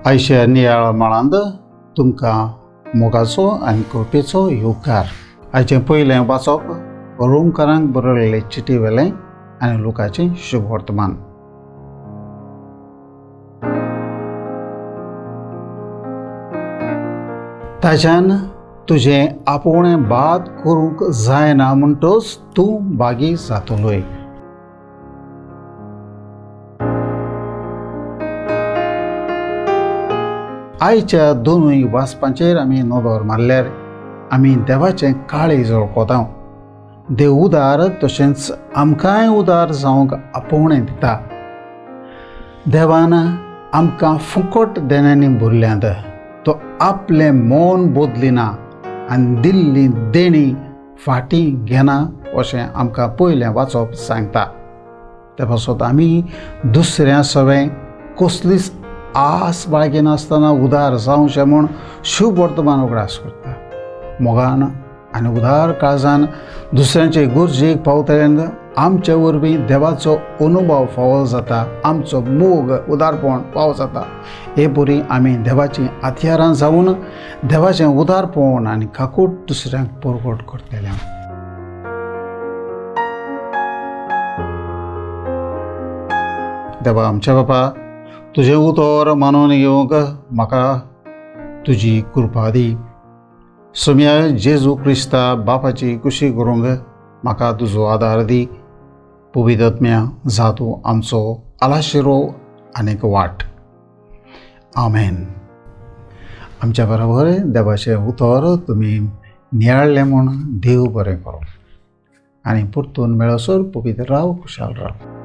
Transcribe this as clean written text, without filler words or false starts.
आयच्या नियाळ माळांत तुमकां मोगाचो आनी कृपेचो येवकार. आयचें पयलें वाचप रोमकारांक बरयल्ले चिटी वेलें आनी लुकाचें शुभ वर्तमान. ताच्यान तुजें आपोवणें बाद करूंक जायना म्हणटच तूं बागी जातलोय. आयच्या दोनूय वाचपांचेर आमी नदर मारल्यार आमी देवाचें काळें जळकोतांव. देव उदार तशेंच आमकांय उदार जावंक आपोवणें दिता. देवान आमकां फुकट देण्यांनी भरल्यांत. तो आपलें मोन बदलिना आनी दिल्ली देणी फाटीं घेना अशें आमकां पयलें वाचप सांगता. ते पासत आमी दुसऱ्या सवें कसलीच आस बाळगिनासतना उदार जावचें म्हूण शुभ वर्तमान उगडास करता. मोगान आनी उदार काळजान दुसऱ्यांचे गुरजेक पावतल्यान आमचे वरवीं देवाचो अनुभव फावो जाता. आमचो मोग उदारपण फावो जाता. हे परी आमी देवाचीं हातयारां जावन देवाचें उदारपण आनी काकूट दुसऱ्यांक परगट करतले. देवा आमच्या बापा, तुजें उतर मानून घेवंक म्हाका तुजी कृपा दी. सोम्या जेजू क्रिस्ता बापाची कुशी करूंक म्हाका तुजो आदार दी. पवित्र आत्म्या जा तूं आमचो आलाशिरो आनीक वाट. आमेन. आमच्या बरोबर देवाचें उतर तुमी नियाळ्ळें म्हूण देव बरें करो आनी परतून मेळसर पवित्र राव, खुशाल राव.